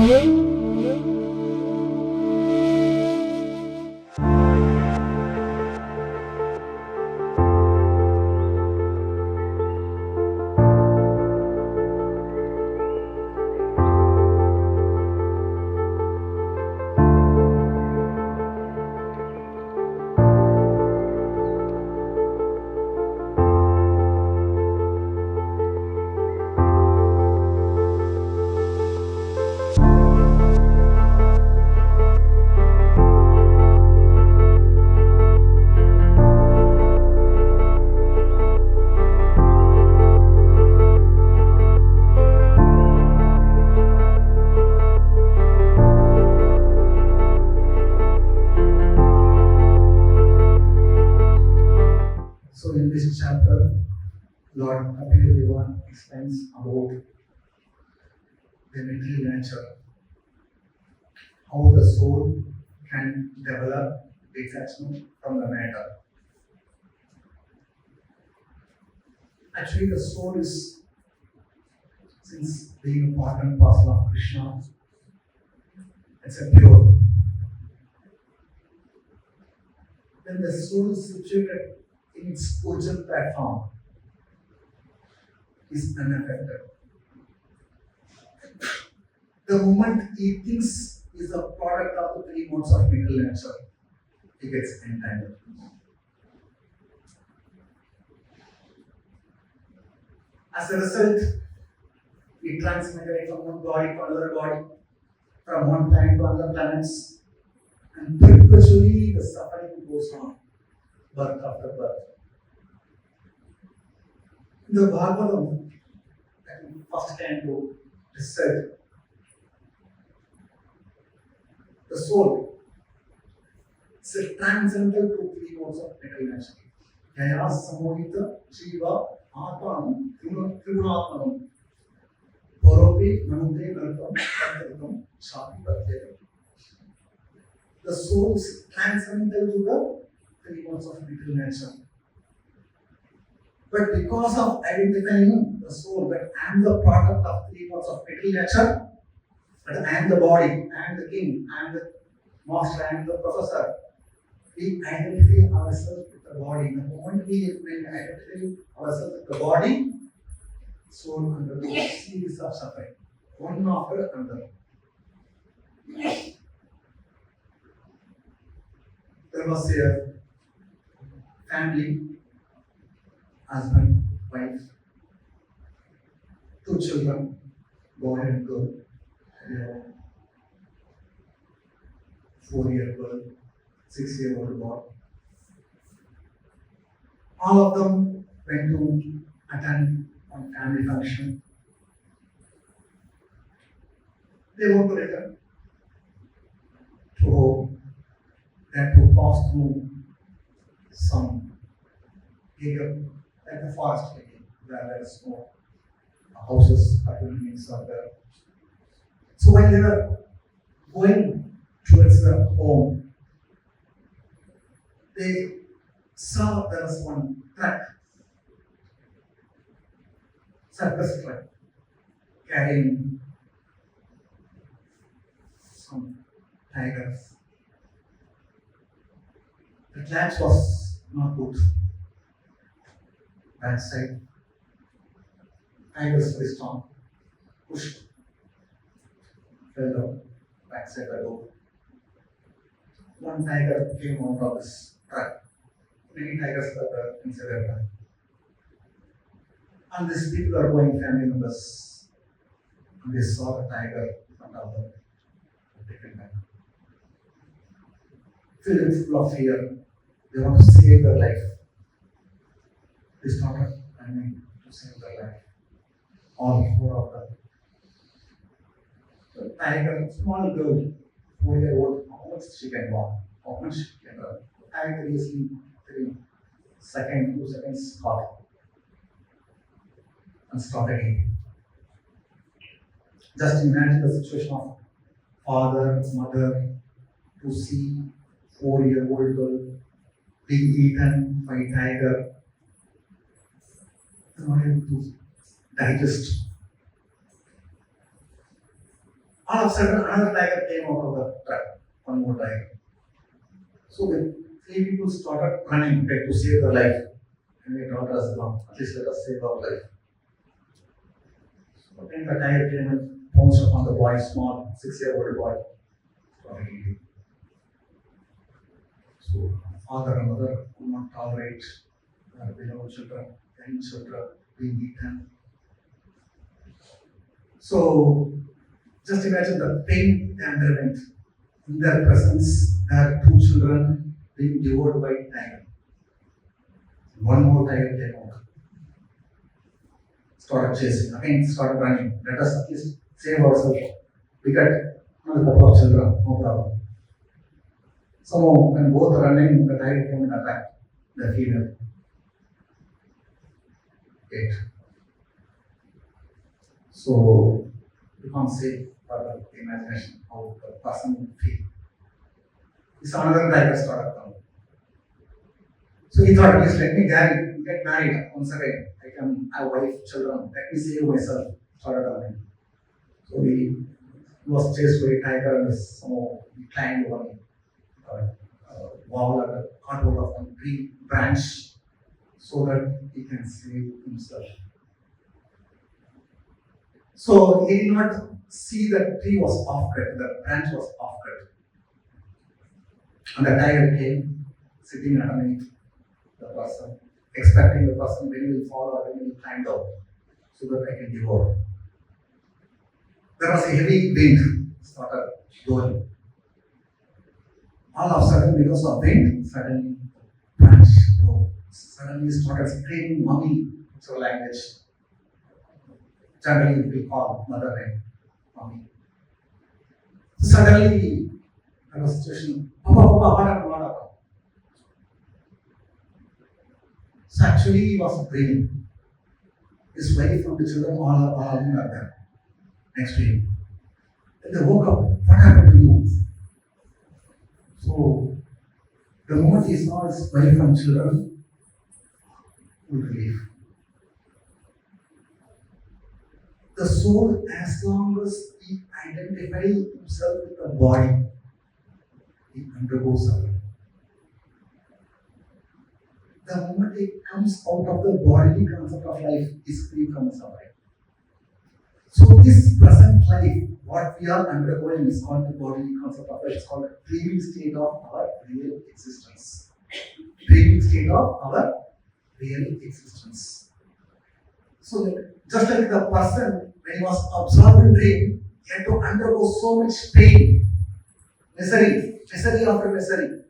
In this chapter, Lord Bhaktivedanta explains about the material nature, how the soul can develop detachment from the matter. Actually, the soul is, since being a part and parcel of Krishna, it's a pure. When the soul is situated in its original platform, is unaffected. The moment he thinks is a product of the three modes of material nature, he gets entangled. As a result, he transmigrates from one body to another body, from one planet to another planets, and perpetually the suffering goes on, birth after birth. In the Bhagavatam, first canto, it is said, the soul is transcendental to three modes of material nature. Jaya Samohita Jiva Atmanam Tribunatmanam Poropi Manute Nartam Tantritam Shati Pratyekam. The soul is transcendental to the three modes of material nature. But because of identifying the soul that I am the product of three modes of material nature, that I am the body, I am the king, I am the master, I am the professor, we identify ourselves with the body. The moment we identify ourselves with the body, soul undergoes a series of suffering, one after another. There was a family, husband, wife, two children, boy and girl, 4-year-old, 6-year-old boy. All of them went to attend a family function. They want to return to home. They had to pass through some area, like a forest area, where there is no houses or buildings are there. So when they were going towards their home, they saw there was one truck, circus truck, carrying some tigers. The latch was not good. Back side, tigers very strong, pushed, fell down, back side the door. One tiger came out of this truck. Many tigers were inside the truck. And these people are going, family members, and they saw the tiger in front of them. Taken back. Filled full of fear, they want to save their life. They started running to save their life. All 4 of them. The tiger, small girl, 4-year-old, how much she can walk, how much she can run. The tiger easily 2 seconds caught and start again. Just imagine the situation of father, mother, to see 4-year-old girl being eaten by a tiger. They are not able to digest. All of a sudden, another tiger came out of the trap. One more tiger. So the three people started running to save their life. And they told us, no, at least let us save our life. So then the tiger came and pounced upon the boy, small 6-year-old boy. So father and mother could not tolerate their beloved children, grandchildren being eaten. So just imagine the pain they underwent in their presence, their 2 children being devoured by tiger. One more tiger came out, started chasing, again started running. Let us at least save ourselves. We got another couple of children, no problem. So when both are running, the tiger came and attacked the female. 8. So you can't say for the imagination how the person would feel. This another tiger started coming. So he thought, please let me get married once again. I can have wife, children. Let me save myself. Started running. So he was chased by a tiger and somehow he climbed one wall and cut out of one tree branch so that he can save himself. So he did not see that tree was off-cut, the branch was off-cut. And the tiger came, sitting underneath the person, expecting the person when he will fall or when he will climb down, so that I can devour. There was a heavy wind started blowing. All of a sudden, because of wind, suddenly the branch broke. Suddenly started screaming, "Mommy!" It's our language. Generally, we call mother name, Mommy. Suddenly, there was a situation, "Papa, Papa, what happened, what happened?" So actually, he was dreaming. His wife and the children all are there next to him. Then they woke up, "What happened to you?" So, the moment he saw his wife and children, he would leave. The soul, as long as he identifies himself with the body, he undergoes suffering. The moment he comes out of the bodily concept of life, he is free from suffering. So this present life, what we are undergoing is called the bodily concept of life. It's called the dreaming state of our real existence. Dreaming state of our real existence. So just like the person, when he was absorbed in dream, he had to undergo so much pain, misery after misery.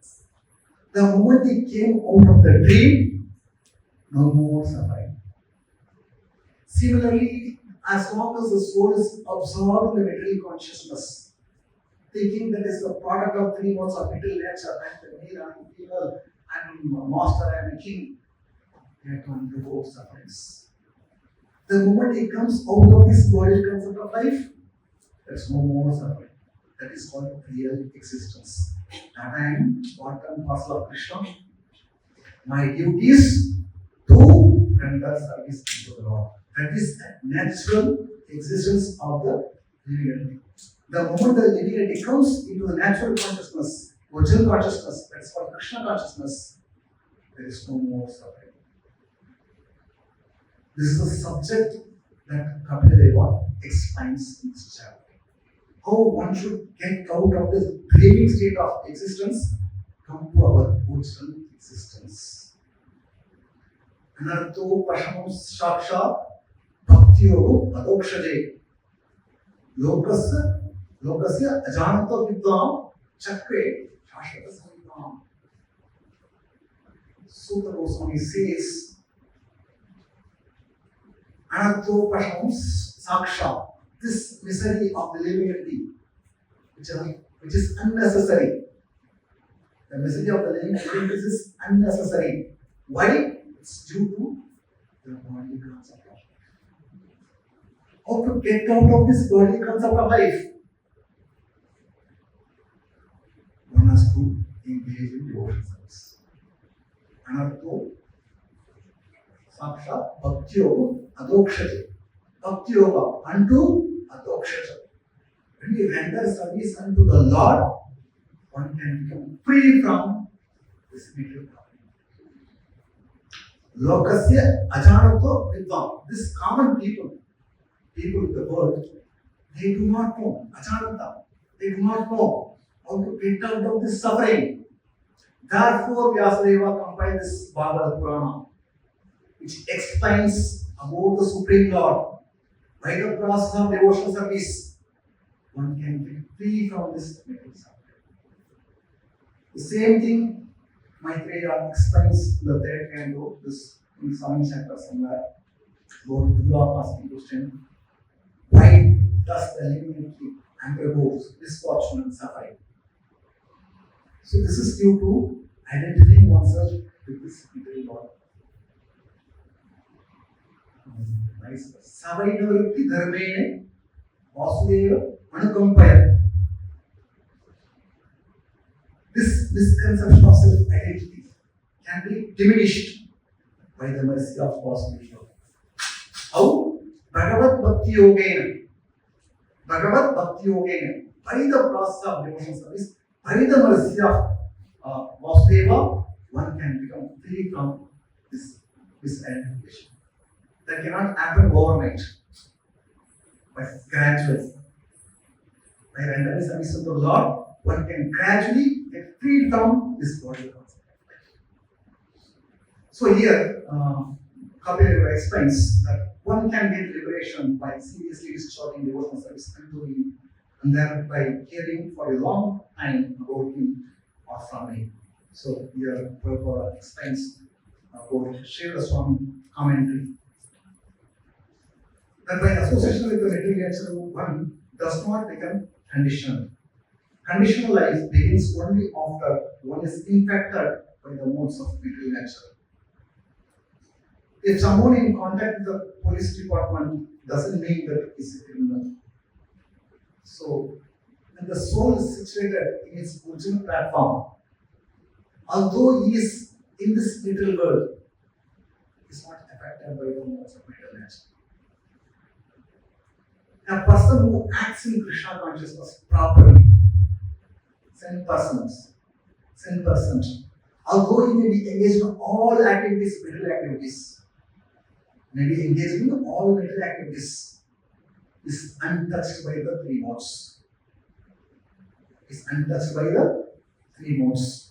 The moment he came out of the dream, no more suffering. Similarly, as long as the soul is absorbed in the material consciousness, thinking that is the product of 3 modes of material nature, I am the male, I am the female, I am a master, I am a king, they have to undergo sufferings. The moment he comes out of this bodily concept of life, there is no more suffering. That is called real existence. That I am part and parcel of Krishna. My duty is to render service to the Lord. That is the natural existence of the living entity. The moment the living entity comes into the natural consciousness, original consciousness, that is called Krishna consciousness, there is no more suffering. This is a subject that Bhaktivedanta explains in this chapter. How one should get out of this dreaming state of existence, come to our original existence. Anartho pashamam saksha bhaktiyo adokshade lokasya ajanata vidyam chakre shashvata samvidam. Sutta Goswami says, Anartho pashamam saksha, this misery of the living entity, which is unnecessary. The misery of the living entity is unnecessary. Why? It's due to the bodily concept of life. How to get out of this bodily concept of life? One has to engage in devotion service. Anartho saksha bhaktiyo adokshate. Bhakti yoga unto adokshata. when we render service unto the Lord, one can become free from this material problem. Lokasya ajanato vidvam. This common people in the world, they do not know. Ajanata. They do not know how to get out of this suffering. Therefore, Vyasadeva compiled this Bhagavad Purana, which explains about the Supreme Lord. By the process of devotional service, one can be free from this material suffering. The same thing Maitreya explains in the third canto, this in Swami chapter somewhere, about Durga asking question, why does the living undergo misfortune and suffering? So this is due to identifying oneself with this material world. Nice. Savainavritti dharmene vasudeva anukampaya. This misconception of self-identity can be diminished by the mercy of Vasudeva. How? Bhagavad Bhakti Yogena. By the process of devotional service, by the mercy of Vasudeva, one can become free from this identification. That cannot happen overnight, but gradually. By rendering service to the Lord, one can gradually get freed from this body concept. So here, Kapila explains that one can get liberation by seriously discharging devotional service unto Him, and thereby hearing for a long time about Him or from Him. So here, Prabhupada explains about Sri Radha Swami commentary. That by association with the material nature, one does not become conditional. Conditional life begins only after one is infected by the modes of material nature. If someone in contact with the police department doesn't mean that he is a criminal. So, when the soul is situated in its original platform, although he is in this material world, he is not affected by the modes of material nature. A person who acts in Krishna consciousness properly, 10%, although he may be engaged in all activities, material activities, is untouched by the three modes.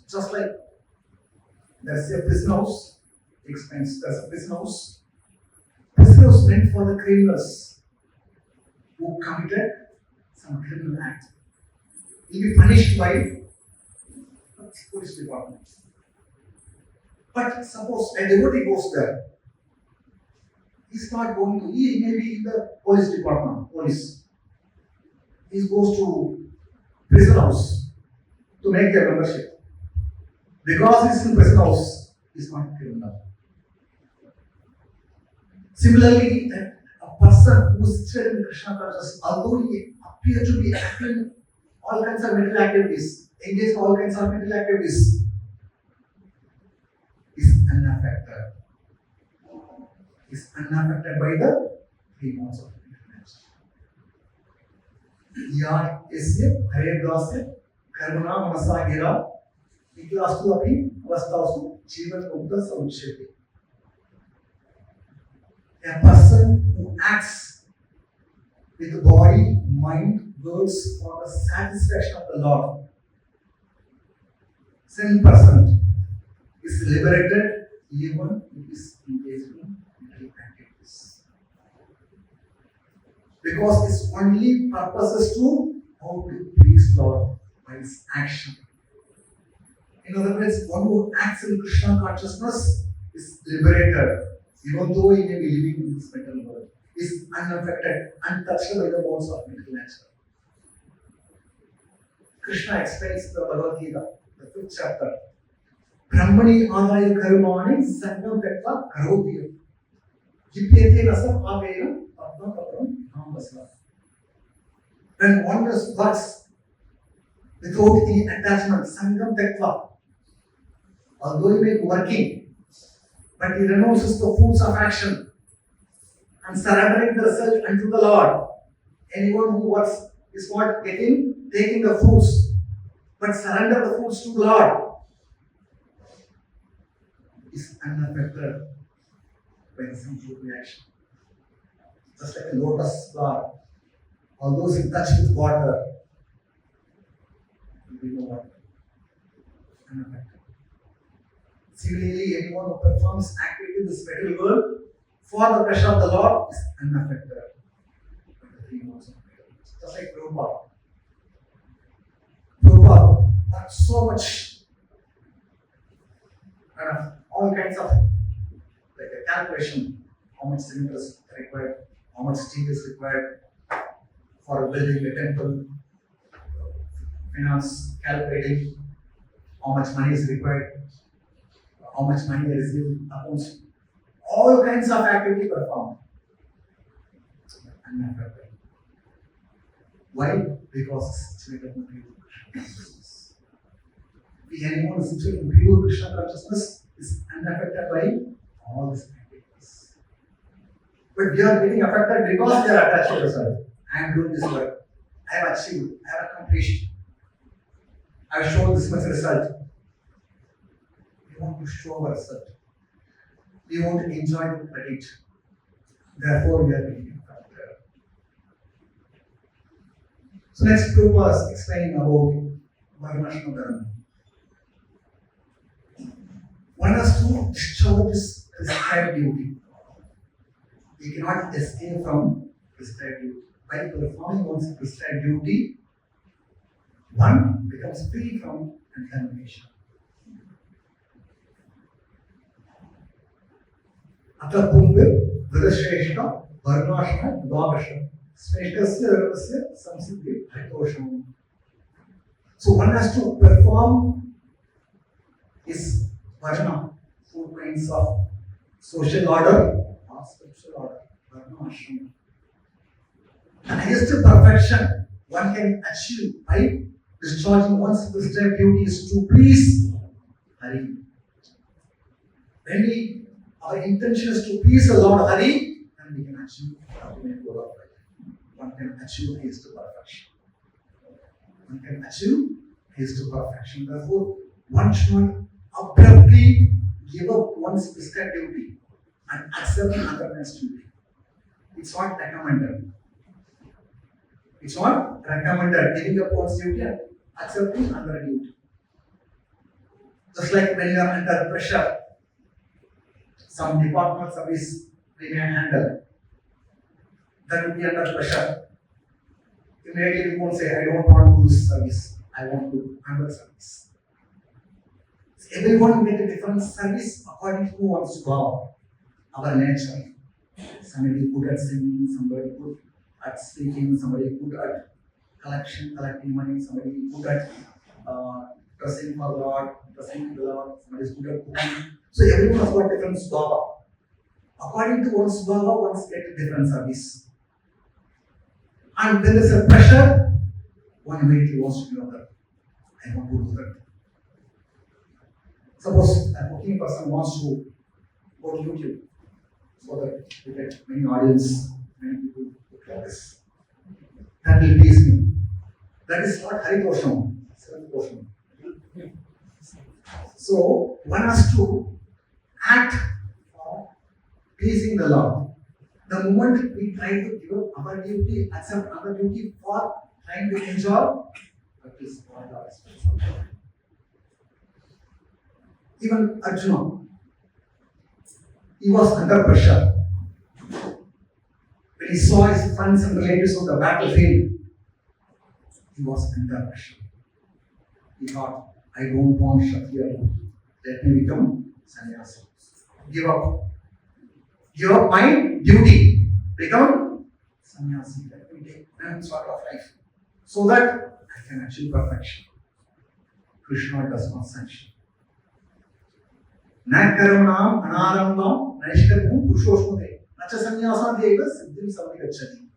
Just like there's a prison house, he explains there's a prison house. Prison house meant for the criminals who committed some criminal act. He will be punished by the police department. But suppose a devotee goes there, he's not going to, he may be in the police department, He goes to prison house to make a membership. Because he's in prison house, he's not criminal. Similarly, a person who is situated in Krishna consciousness, although he appears to be acting all kinds of material activities, engaged in all kinds of material activities, is unaffected. Is unaffected by the three modes of nature. Ya isya Hare Dasa Karuna Masagira Niklastu Api Avastasu Jivan Mukta Samucheti. A person who acts with body, mind, words for the satisfaction of the Lord, 10% is liberated even if is engaged in material activities. Because its only purpose is to how to please Lord by its action. In other words, one who acts in Krishna consciousness is liberated, even though he may be living in this material world, is unaffected, untouched by the modes of material nature. Krishna explains the Bhagavad Gita, the 5th chapter. Brahmani adaya karmani sangam tekva karobhya. Jipyate rasa avena atma kapram namasla. When one does works without any attachment, sangam tekva, although he may be working, but he renounces the fruits of action and surrendering the self unto the Lord. Anyone who works is what? Taking the fruits. But surrender the fruits to Lord is unaffected by the sinful reaction. Just like a lotus flower, all those in touch with water will be no water. Unaffected. Similarly, anyone who performs activity in this material world for the pressure of the Lord is unaffected by the three modes of prayer. Just like Prabhupada. Prabhupada had so much all kinds of like a calculation, how much cylinders required, how much steel is required for building a temple, finance, calculating how much money is required, how much money is received, accounts, all kinds of activity performed. Unaffected. Why? Because it's situated in pure Krishna consciousness. If anyone is situated in pure Krishna consciousness is unaffected by all these activities. But we are getting affected because they are attached to the result. I am doing this work. I have achieved. I have accomplished. I have shown this much result. We want to show our result. We want to enjoy the credit. Therefore, we are getting affected. So next group was explaining about Varnashma Dharma. One has to discharge this prescribed duty. We cannot escape from prescribed duty. By performing one's prescribed duty, one becomes free from contamination. अतः पूर्वे विरश्रेष्ठ वर्णाश्रम द्वादशम श्रेष्ठस्य धर्मस्य संसिद्धि हरितोषम. So one has to perform his varna, 4 kinds of social order or spiritual order, varna ashram. The highest perfection one can achieve by discharging one's prescribed duty is to please Hari. When our intention is to please the Lord Hari, then we can achieve the ultimate goal of life. One can achieve highest perfection. One can achieve highest perfection. Therefore, one should not abruptly give up one's prescribed duty and accept another man's duty. It's not recommended. It's not recommended giving up one's duty and accepting another duty. Just like when you are under pressure, some department service we may handle. That will be under pressure. Immediately we won't say, I don't want to do this service. I want to do another service. So everyone will get a different service according to one's power, our nature. Somebody good at singing, somebody good at speaking, somebody good at collecting money, somebody good at dressing for the Lord, dressing the Lord, somebody is good at cooking. So everyone has got different swabha. According to one's swabha, one gets a different service. And when there is a pressure, one immediately wants to do that. I want to do that. Suppose a cooking person wants to go to YouTube so that we get many audience, many people look like this. That will please me. That is not Haritosham, Saratosham. So one has to act for pleasing the Lord. The moment we try to give up our duty, accept other duty for trying to enjoy, that is not our responsibility. Even Arjuna, he was under pressure. When he saw his friends and relatives on the battlefield, he was under pressure. He thought, I don't want Kshatriya. Let me become sannyasi. Give up my duty. Become sannyasi. Let me take one sort of life. So that I can achieve perfection. Krishna does not sanction. Nakaranam anarambam naishkarmam purushosmate. Nacha sannyasa deva siddhim samagachati.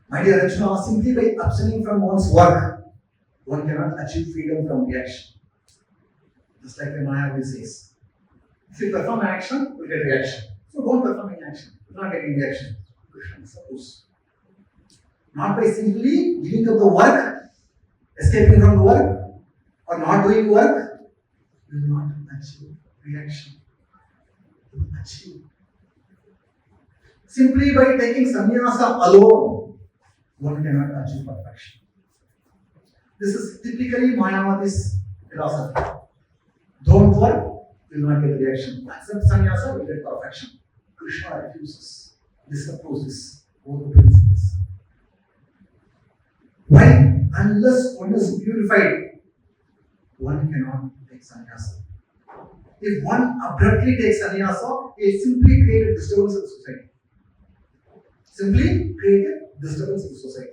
My dear Arjuna, simply by abstaining from one's work, one cannot achieve freedom from reaction. Just like the Mahaprabhu says, if you perform action, you will get reaction. So don't perform any action. You will not get any reaction. Krishna suppose. Not by simply giving up the work, escaping from the work, or not doing work, will not achieve reaction. You will achieve. Simply by taking sannyasa alone, one cannot achieve perfection. This is typically Mayavadi's philosophy. Don't work, you will not get reaction. Accept sannyasa, you will get perfection. Krishna refuses, disopposes both the principles. Why? Unless one is purified, one cannot take sannyasa. If one abruptly takes sannyasa, it simply creates a disturbance in the society. Simply create a disturbance in the society.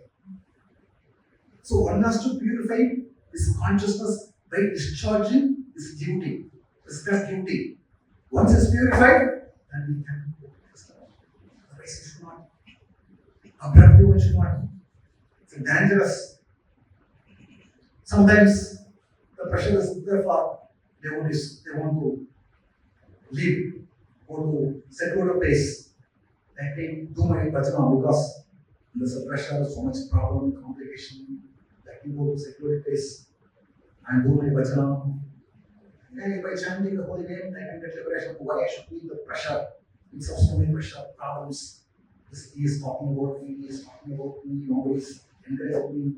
So one has to purify his consciousness by discharging his duty, his first duty. Once it's purified, then we can go to the otherwise it should not. Abruptly one should not. It's dangerous. Sometimes the pressure is there for devotees, they want to leave, go to secular place. They can do my bhajana because there's a pressure, so much problem, complication. They can go to secular place and do my bhajana. And by chanting the holy name, they can get liberation. Why I should be in the pressure? It's so many pressure, problems. This he is talking about me, he is talking about me, always encouraging me.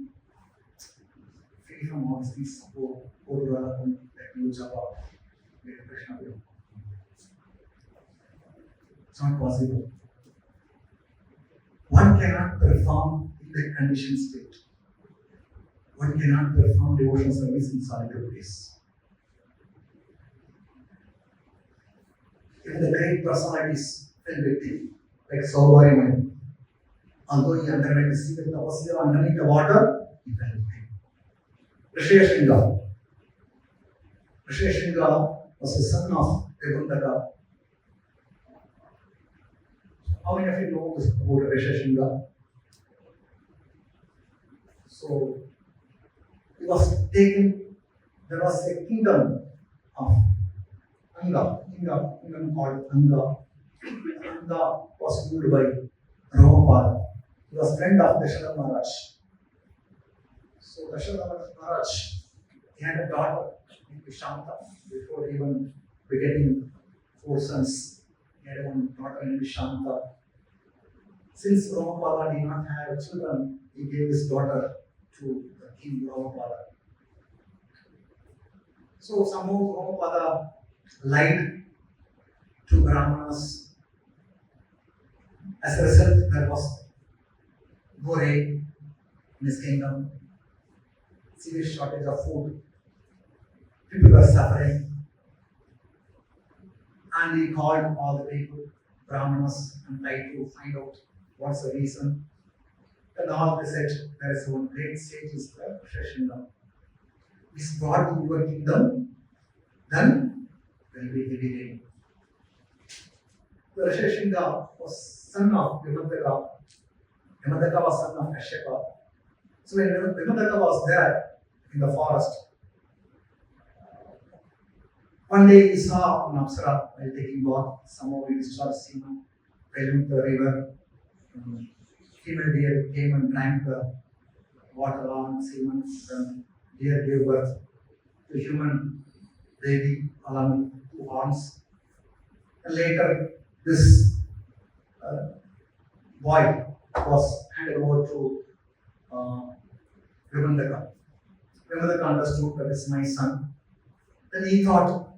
Free from all these things, go to Radha, let me japa, Hare Krishna. It's not possible. One cannot perform in the conditioned state. One cannot perform devotional service in solitary place. Even the great personalities fell victim, like Saubhari Mani. Although he underwent the secret tapasya underneath the water, he fell victim. Risheshringa was the son of Gauranga. How many of you know this about Risheshringa? So, he was taken, there was a kingdom of kingdom called Anga. Anga was ruled by Prabhupada. He was friend of Dasharatha Maharaj. So Dasharatha Maharaj, he had a daughter named Shanta. Before even begetting 4 sons, he had one daughter named Shanta. Since Prabhupada did not have children, he gave his daughter to the king Prabhupada. So somehow Prabhupada lied to Brahmanas. As a result, there was no rain in his kingdom, serious shortage of food, people were suffering, and he called all the people, Brahmanas, and tried to find out what's the reason. And all they said, there is one great sage is the Risheshringa. Is brought to your kingdom, then there will be heavy rain. The Risheshringa was son of Vimadaka. Vimadaka was son of Kashyapa. So when Vimadaka was there in the forest, one day he saw an Apsara while taking bath. Somehow he discharged semen, fell into the river. Female deer came and drank the water on semen. Then deer gave birth to human baby along with 2 horns. And later, this boy was handed over to Vimandaka. Vimandaka understood that is my son. Then he thought,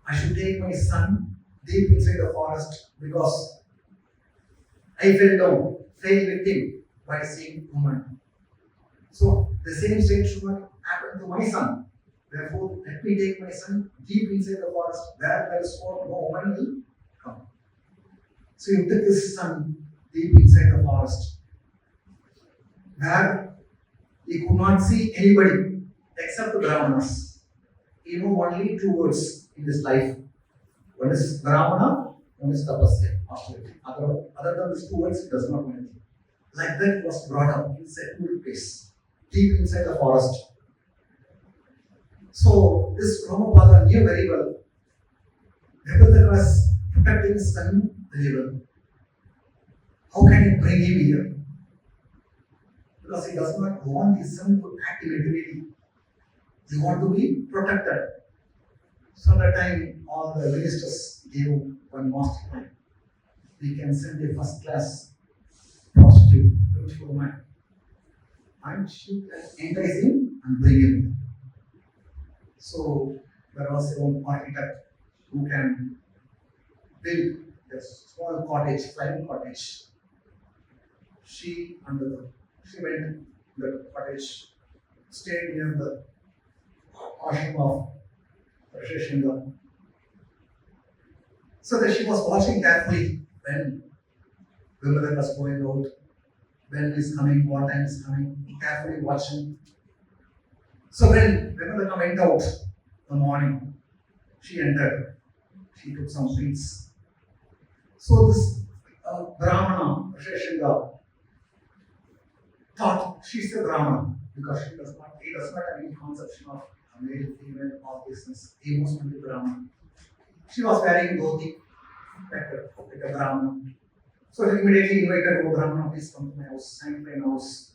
I should take my son deep inside the forest because I fell down, fell victim by seeing woman. So the same state should not happen to my son. Therefore, let me take my son deep inside the forest where there is no woman will come. So he took his son deep inside the forest where he could not see anybody except the Brahmanas. He knew only 2 words in his life. One is Brahmana, one is Tapasya. Other than these 2 words, he does not know anything. Like that, he was brought up in a secluded place, deep inside the forest. So, this Prabhupada knew very well. Devatar was protecting his son very well. How can he bring him here? because he does not want his son to act illegally. He wants to be protected. So at that time, all the ministers gave one master plan. We can send a first class prostitute, beautiful woman, and she can entice him and bring him. So there was a architect who can build a small cottage, flying cottage. She went to the cottage, stayed near the ashram of Sri. So that she was watching carefully when Vimala was going out, when is coming, what time is coming, carefully watching. So when Vimala went out in the morning, she entered, she took some sweets. So this Brahmana, Sri thought she's a Brahmana because he does not have any conception of male, female, all business. He must be Brahmana. She was wearing dhoti, like a Brahmana. So he immediately invited, "Oh Brahmana, please come to my house, my house.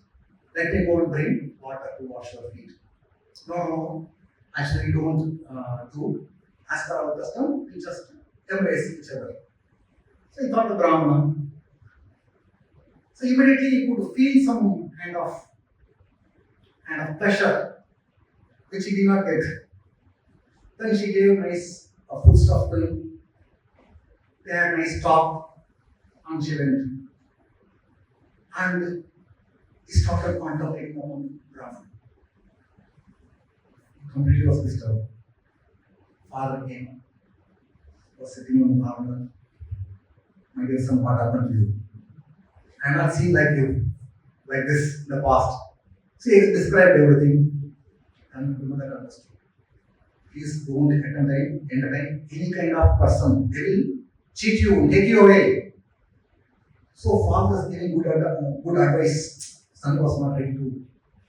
Let me go and bring water to wash your feet." No, actually we don't do. As per our custom, we just embrace each other. So he thought the Brahmana. So immediately he could feel some kind of pleasure which he did not get. Then she gave nice food stuff to him. They had nice talk, and she went. And he started contemplating on Brahman. He completely was disturbed. Father came, was sitting on the Brahman. "My dear son, what happened to you? I am not seen like you, like this in the past." See, he described everything, and the mother understood. Please don't entertain any kind of person. They will cheat you, take you away. So father was giving good advice. Son was not ready to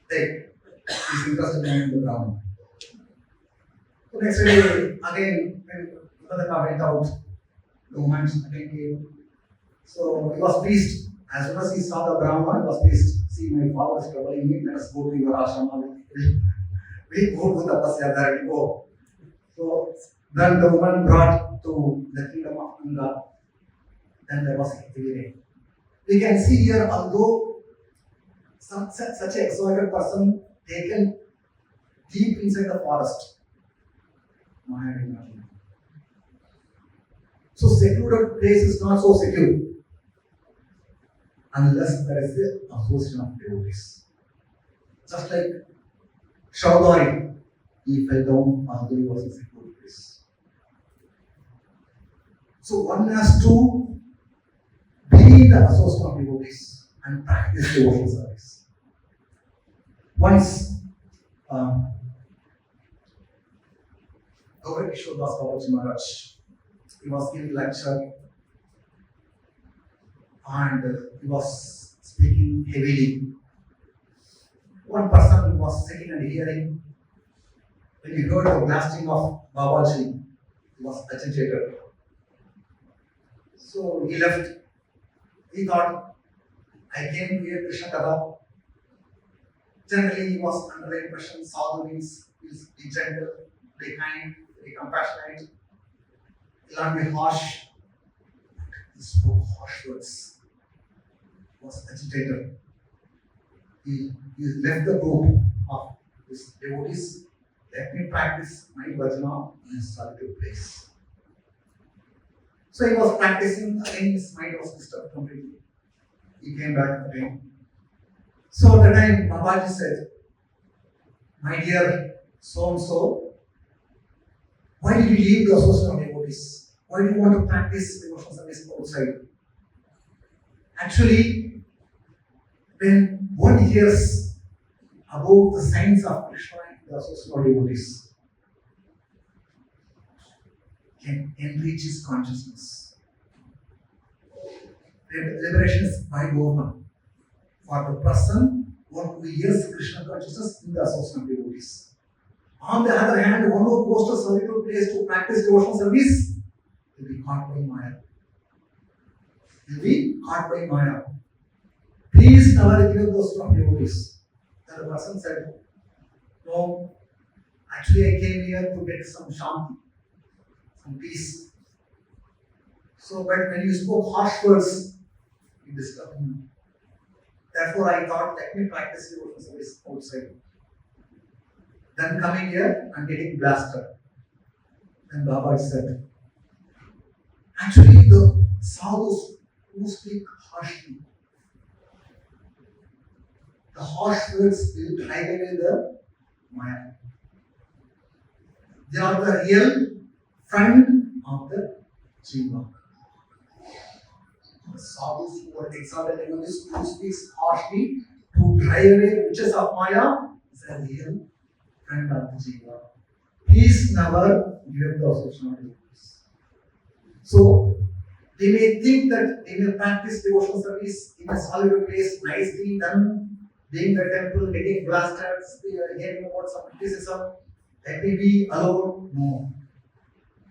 take. He's interested in the ground. So next day, again, when Radha went out, the woman again came. So he was pleased. As soon as he saw the Brahman, he was pleased. "See, my father is troubling me. Let us go to your ashrama. We go to the tapasya there. We go." So then the woman brought to the kingdom of Ganga. Then there was a heavy rain. We can see here, although such an exalted person taken deep inside the forest, Maya did not know. So secluded place is not so secure unless there is the association of devotees. Just like Shaudari, he fell down although he was in secluded place. So one has to be in the association of devotees and practice devotional service. Once, Gauranga Dasa Maharaj, he was giving lecture and he was speaking heavily. One person was sitting and hearing. When he heard the blasting of Babaji, he was agitated. So he left. He thought, "I came to hear Krishna Katha." Generally, he was under the impression sadhu means be gentle, be kind, be compassionate. He will not be harsh. He spoke harsh words. He was agitated. He left the group of his devotees. "Let me practice my bhajana in a solitary place." So he was practicing, again his mind was disturbed completely. He came back again. So at the time, Babaji said, "My dear so and so, why did you leave the association of devotees? Why do you want to practice devotional service outside?" Actually, when one hears about the signs of Krishna in the association of devotees, can enrich his consciousness. Liberation is wide open for the person who hears Krishna consciousness in the association of devotees. On the other hand, one who goes to a solitary place to practice devotional service will be caught by Maya. Will be caught by Maya. Please never give those from devotees. Then the person said, no, actually I came here to get some shanti, some peace. So, but when you spoke harsh words, you disturbed me. Therefore, I thought, let me practice devotional service outside. Then coming here and getting blasted. Then Baba said, actually, the sadhus who speak harshly, the harsh words will drive away the Maya. They are the real friend of the Jiva. The sadhus who are exalted egoists, who speaks harshly to drive away riches of Maya, is a real friend of the Jiva. Please never give up the association of devotees. So, they may think that they may practice devotional service in a solitary place, nicely done, being the temple, getting blasted, hearing about some criticism, that may be allowed. No.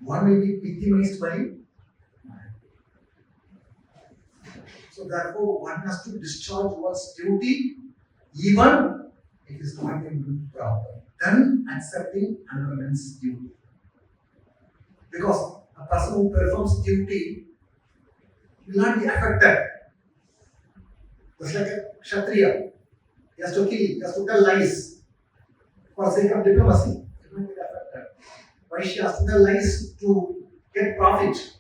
One may be victimized by Maya. So therefore, one has to discharge one's duty, even if it is not in proper. Then accepting another man's duty. Because a person who performs duty will not be affected. Just like a Kshatriya, he has to kill, he has to tell lies for the sake of diplomacy. He will not be affected. Vaishya has to tell lies to get profit.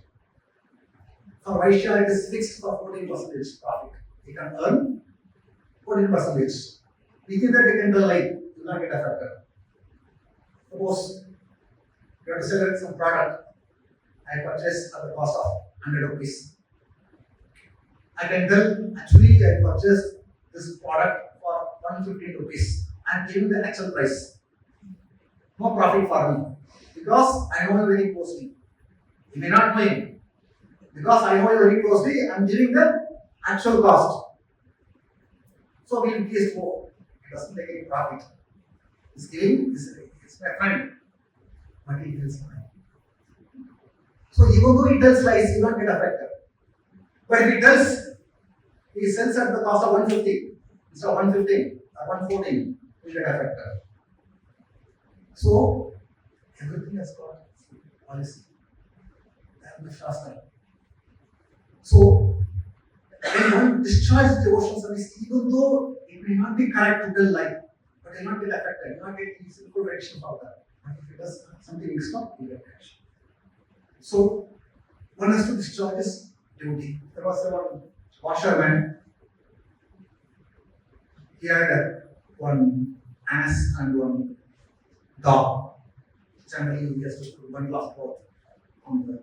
For Vaishya, it is fixed for 14% profit. He can earn 14%. Within that, he can tell lie, he will not get affected. Suppose you have to sell some product, I purchased at the cost of 100 rupees. I can tell, actually, I purchased this product for 150 rupees. I am giving the actual price. No profit for me. Because I know you very closely. You may not know him. Because I know you very closely, I am giving the actual cost. So we will taste more. It doesn't take any profit. He's giving, it's my friend. But he tells lies. So even though he tells lies, he will not get affected. But if he tells, he sells at the cost of 150 instead of 115 or 114, he will get affected. So everything has got policy. That is the Shastra. So when one discharges devotional service, even though it may not be correct to tell lie, but he will not get affected, he will not get physical reaction for that. But if he does something extra, he will get action. So one has to discharge his duty. There was one washerman. He had one ass and one dog. Generally, he has to put one glass cloth on the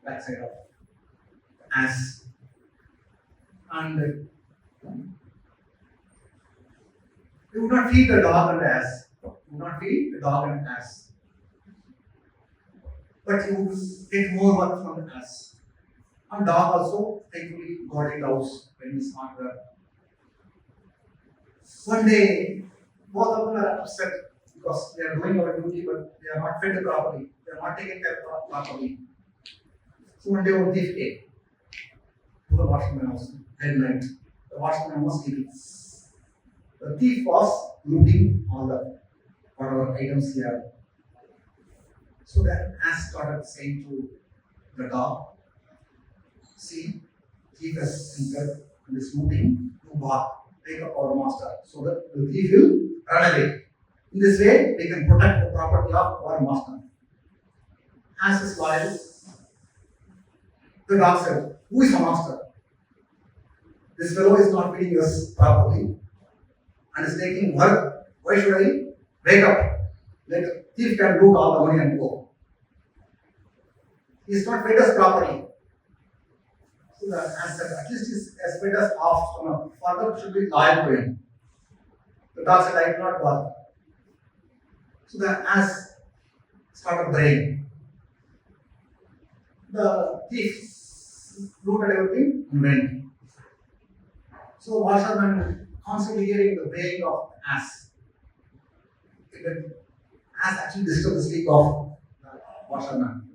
backside of the ass. And he would not feed the dog and the ass. He would not feed the dog and the ass. But you would get more work from the ass. And dog also thankfully got it out when he's not there. One day, both of them are upset because they are doing our duty, but they are not fed properly. They are not taken care of properly. So one day, one thief came to the watchman house at night. The watchman was sleeping. The thief was looting all the whatever items he had. So the ass started saying to the dog, see, thief has entered and is looting, you bark, take up our master, so that the thief will run away. In this way, they can protect the property of our master. Ass is loyal. The dog said, who is the master? This fellow is not feeding us properly and is taking work. Why should I wake up? Let the thief can loot all the money and go. He is not fed us properly. So the answer, at least he has fed us half stomach. Further should be loyal to him. The dog said, I will not bother. So the ass started braying. The thief looted everything and went. So washerman constantly hearing the braying of the ass. The ass actually disturbed the sleep of the washerman.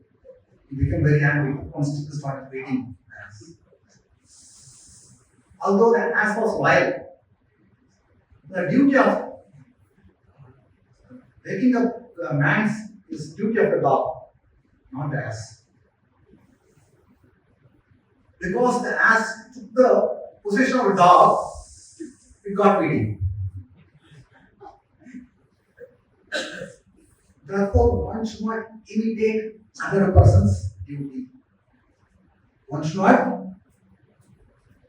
He became very angry. Constantly started beating the ass. although the ass was wild, the duty of waking up the man's is duty of the dog, not the ass. Because the ass took the position of a dog, it got beaten. Therefore, one should not imitate other person's duty. One should not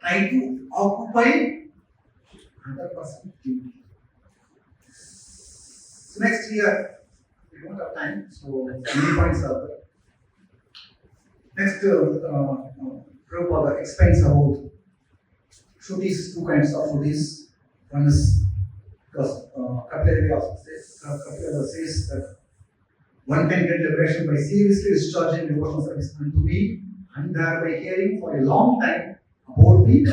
try to occupy another person's duty. So next year, we don't have time, so many points are there. Next, Prabhupada explains about Shrutis, two kinds of Shrutis. One is, because Kapilya says that one can get liberation by seriously discharging devotional service unto me and thereby hearing for a long time about me.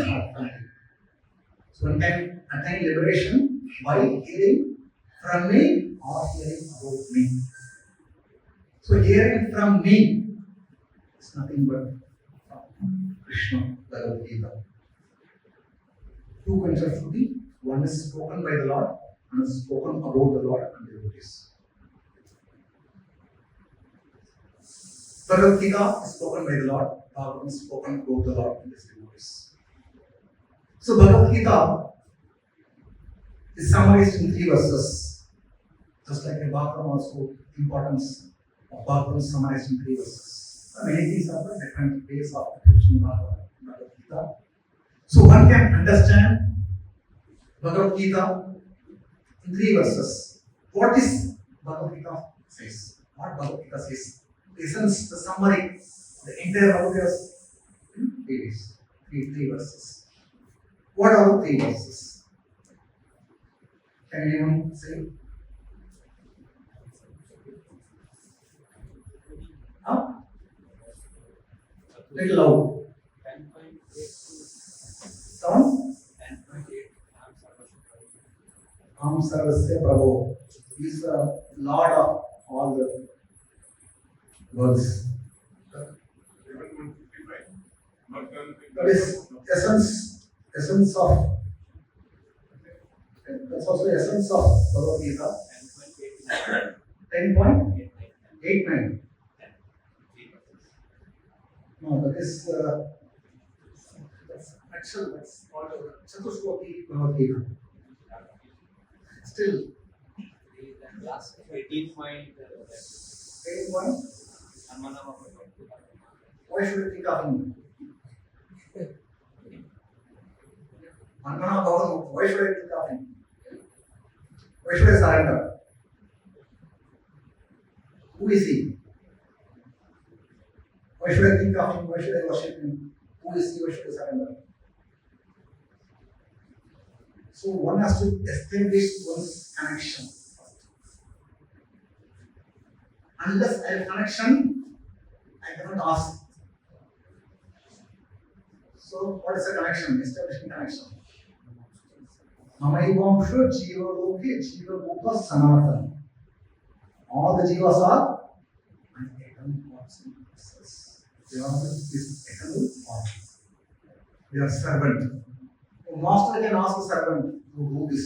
So one can attain liberation by hearing from me or hearing about me. So hearing from me is nothing but Krishna, Bhagavad Gita. Two kinds of Shruti. One is spoken by the Lord, one is spoken about the Lord and devotees. Bhagavad Gita is spoken by the Lord, Bhagavatam is spoken about the Lord and his devotees. So Bhagavad Gita is summarized in 3 verses. Just like in Bhagavatam also, importance of Bhagavatam is summarized in 3 verses. Many things are the different ways of approaching Bhagavad Gita. So one can understand Bhagavad Gita in 3 verses. What is Bhagavad Gita says? What Bhagavad Gita says? The essence, the summary, the entire Bhagavad Gita is 3 verses. What are the 3 verses? Can anyone say? Huh? Little loud. 7? Am Sarvasya Prabhu. He is the Lord of all the worlds. That is essence of. That's also the essence of Bhagavad Gita. 10.89. No, that is that's called Chatusloki Bhagavad Gita. Still. Last 18 point. 8.1. Why should I think of him? Manmana Bhavatam, why should I think of him? Why should I surrender? Who is he? Why should I think of him? Why should I worship him? Who is he? Why should I surrender? So one has to establish one's connection first. Unless I have connection, I cannot ask. So what is a connection? Establishing connection. Mamaivamsha Jiva Loke Jiva Bhuta Sanatana. All the jivas are eternal parts and pieces. They are this eternal part. They are servant. A master can ask a servant to do this.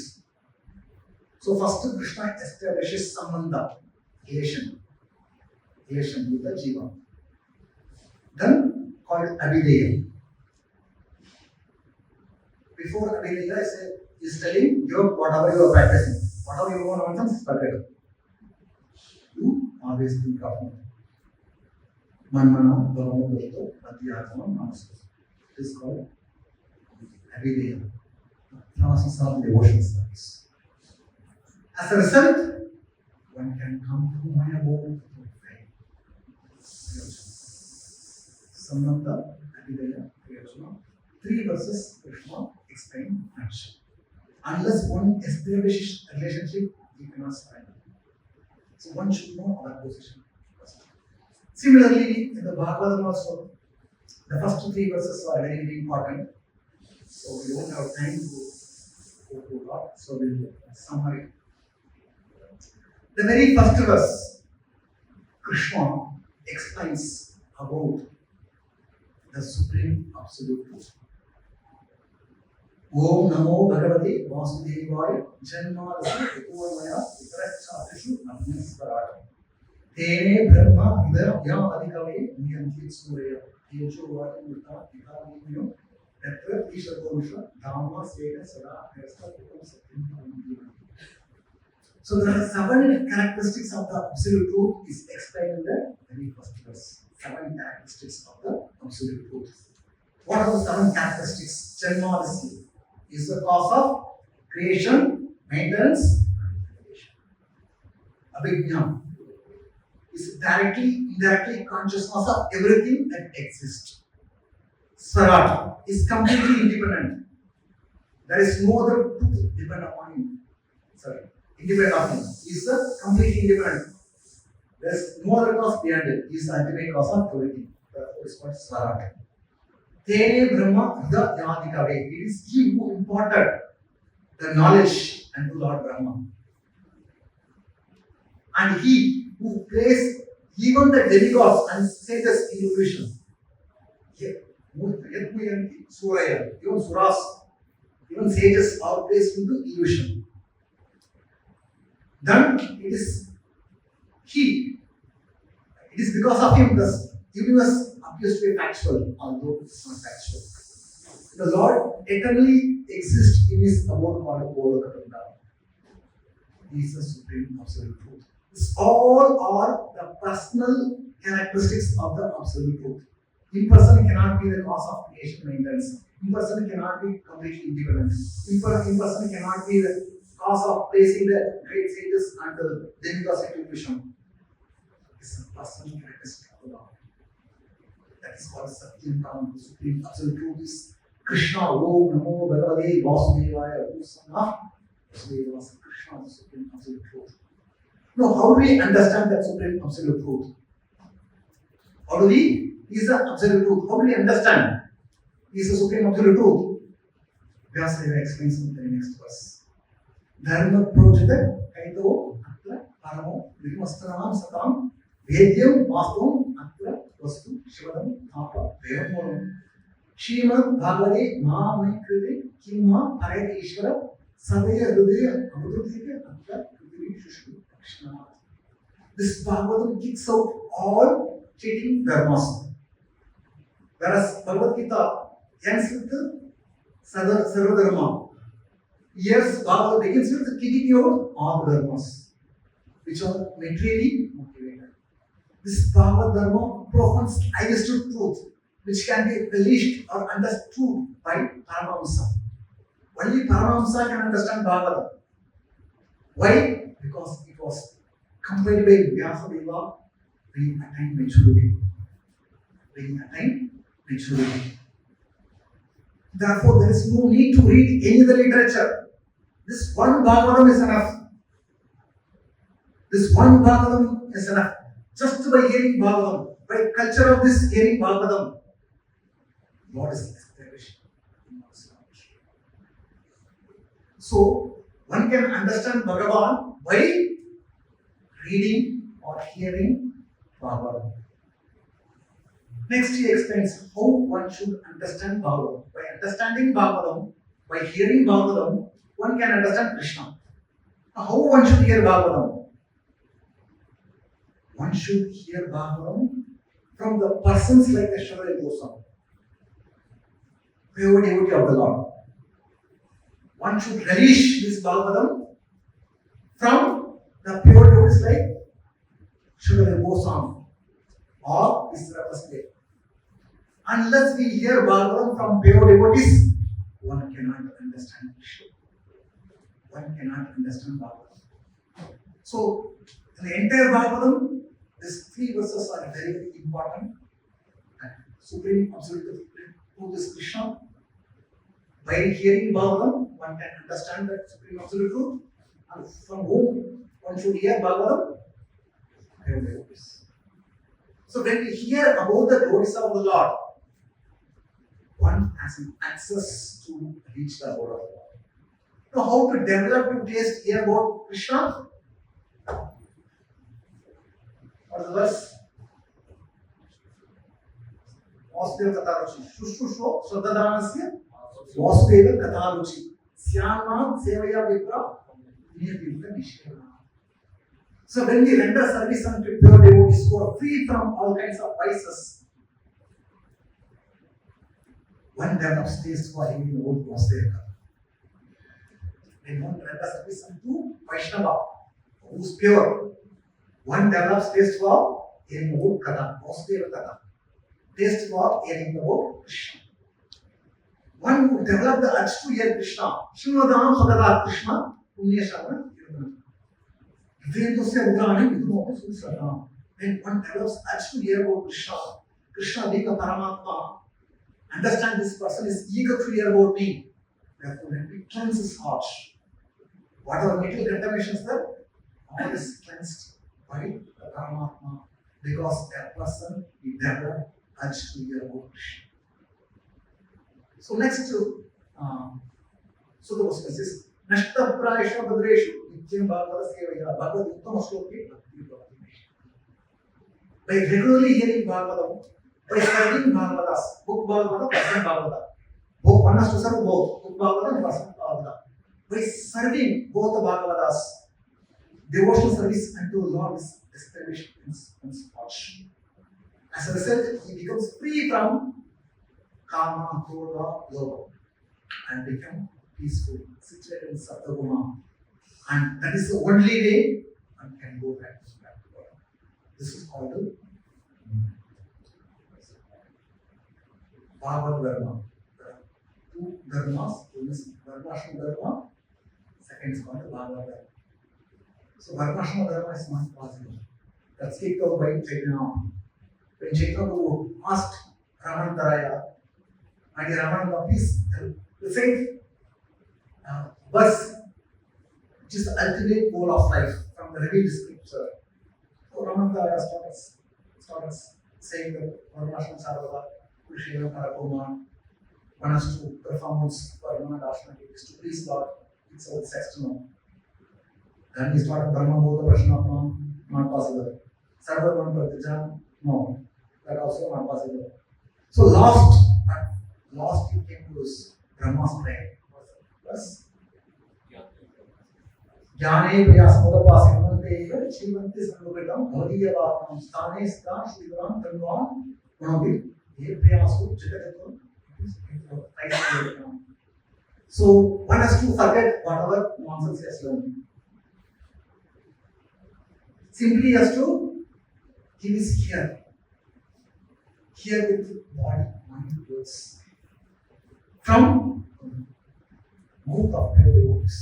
So first Krishna establishes sambandha, relation with the jiva. Then called Abhideya. Before Abhideya is telling you whatever you are practicing, whatever you want to is forget. You always think of me. Manmana, Bhavamu, Dato, Adhyatma, Namaste. It is called Abhideya, process of devotional service. As a result, one can come to my abode through faith. Samanta, Abhideya, Priyojana. 3 verses Krishna explain action. Unless one establishes a relationship, he cannot surrender. So one should know our position first. Similarly, in the Bhagavatam also, the first 3 verses are very, very important. So we won't have time to go through a lot. So we'll summary. The very first verse, Krishna explains about the supreme absolute truth. Om Namo Bhagavate Vasudevaya Janmalasa Ekovaya Vitarachatu Agnisvarata Tene Brahma Hidaya Adhikave Niyanti Surya Tejo Vata Murta Hidavimyo Tatra Ishakovisha Dhamma Sveda Sada Krista Putam Satyam. So there are 7 characteristics of the absolute truth is explained in the very first verse. 7 characteristics of the absolute truth. What are the 7 characteristics? Janmalasi is the cause of creation, maintenance, and creation. Abhijna is directly, indirectly consciousness of everything that exists. Swarat is completely independent. There is no other truth dependent upon him. Independent of him. He is completely independent. There is no other cause behind it. He is the ultimate cause of everything. Therefore, it is called Swarat. Tene Brahma Ida Yadikave. It is he who imparted the knowledge unto Lord Brahma. And he who placed even the demigods and sages in illusion. Even Suras, even sages are placed into illusion. Then it is he. It is because of him the universe appears to be factual, although it's not factual. The Lord eternally exists in his abode called Gauranga. He is the supreme absolute truth. This all are the personal characteristics of the absolute truth. Impersonal cannot be the cause of creation maintenance. Impersonal cannot be completely independent. Impersonal cannot be the cause of placing the great sages and the demigods into illusion. It's a personal characteristic of the Lord. That is called Satyam Tam, the supreme absolute truth is Krishna, Om Namo Bhagavate Vasudevaya, who son of Vasudeva, Krishna, the supreme absolute truth. Now, how do we understand that supreme absolute truth? How do we? He is the absolute truth. How do we understand? He is the supreme absolute truth. Vyasa explains in the next verse. Dharma projita kaito atra paramo vimastanam satam vedyam vastavam atra vastu shivadam thapa veyamolam Srimad Bhagavate Mahaprabhu Kimma Hare Krishna Sadaya Hridaya Amrutike Atra Prithvi Shushku Krishna. This Bhagavatam kicks out all cheating dharmas. Whereas Bhagavad Gita ends with the Sarva Dharma. Yes, Bhagavad begins with kicking out all dharmas, which are materially motivated. This Bhagavad Dharma profound highest truth, which can be relished or understood by Paramahamsa. Only Paramahamsa can understand Bhagavad. Why? Because it was compiled by Vyasadeva being attained maturity. Therefore, there is no need to read any other literature. This one Bhagavatam is enough. This one Bhagavatam is enough. Just by hearing Bhagavatam, by culture of this hearing Bhagavatam, God is established in one's life. So, one can understand Bhagavan by reading or hearing Bhagavatam. Next, he explains how one should understand Bhagavatam. By understanding Bhagavatam, by hearing Bhagavatam, one can understand Krishna. Now, how one should hear Bhagavatam? One should hear Bhagavatam from the persons like the Sri Goswami, pure devotee of the Lord. One should relish this Bhagavatam from the pure devotees like Sri Goswami or his representative. Unless we hear Bhagavatam from pure devotees, one cannot understand Krishna. One cannot understand Bhagavatam. So, in the entire Bhagavatam, these 3 verses are very, very important. And supreme absolute truth is Krishna. By hearing Bhagavatam, one can understand that supreme absolute truth. And from whom one should hear Bhagavatam? Pure devotees. So, when we hear about the glories of the Lord, one has an access to reach the abode of the Lord. Now, how to develop to taste hear about Krishna? What is the verse? Vasudeva Katarachi. Shushusho Swadhadanasya Vasudeva Katharuchi. Syama Sevaya Vipra Niyatita Nishkana. So when we render service unto pure devotees who are free from all kinds of vices, one develops taste for him in old Vasudeva. When one renders service unto Vaishnava, who is pure, one develops taste for hearing about Katha, Vasudeva Katha. Taste for hearing about Krishna. One who develops the urge to hear Krishna, Srimadam Sadara Krishna, Punyashavana, when one develops urge to hear about Krishna, Krishna being a Paramatma, understand this person is eager to hear about me. Therefore, when we cleanse his heart, whatever material contaminations there, all is cleansed by the Paramatma, because that person we develop urge to hear about Krishna. So next, so the question is Nashta Praisha Badreshu Nityam Bhagavata Sevaya Bhagavad Uttama Shloke Bhakti Bhakti. By regularly hearing Bhagavatam, by studying Bhagavatas, book Bhagavata, person Bhagavata. Both one has to serve both, book Bhagavata and person Bhagavata. By serving both the Bhagavatas, devotional service unto Lord is established in one's heart. As a result, he becomes free from Kama, Krodha, Lobha, and become peaceful, situated in Sattva-guna. And that is the only way one can go back to God. This is called the Bhagavad Dharma. There are two dharmas. One is Varnashram Dharma, second is called the Bhagavad Dharma. So Varnashram Dharma is not possible. That's kicked out by Chaitanya. When Chaitanya asked Ramantaraya, my dear Ramananda, please recite verse, which is the ultimate goal of life from the revealed scripture. So Ramantaraya started saying that Varnashram Sarvada, Kushena Karakoma, one has to perform one's Varna Dashna duties to please God. It's all sex to know. Then he started Brahma Bodha Prashnatma, not possible. Sarva One Pratija, no, that also not possible. So last he came to his Brahma's prayer. Plus, Jnane Priyasmodapasi Mante, Shrimanti Sangopitam, Bhadiya Bhavam, Stane Sta, Shrivaram, Tanvan, Manavi, Priyasu, Chitakatam. So one has to forget whatever nonsense he has learned. Simply has to, he is here with body, mind, words. From mouth of pure devotees.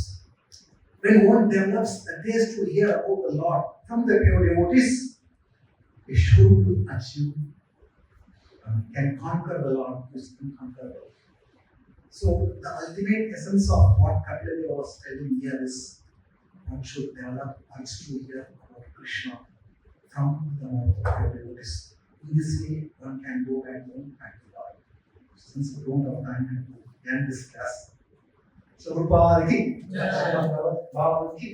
When one develops the taste to hear about the Lord from the pure devotees, is sure to achieve, can conquer the Lord, who is inconquerable. So the ultimate essence of what Kapila was telling here is one should develop urge to hear about Krishna from the mouth of pure devotees. In this way, one can go back to God. Since we don't have time to end this class. So, Prabhupada ki, Bhagavad ki,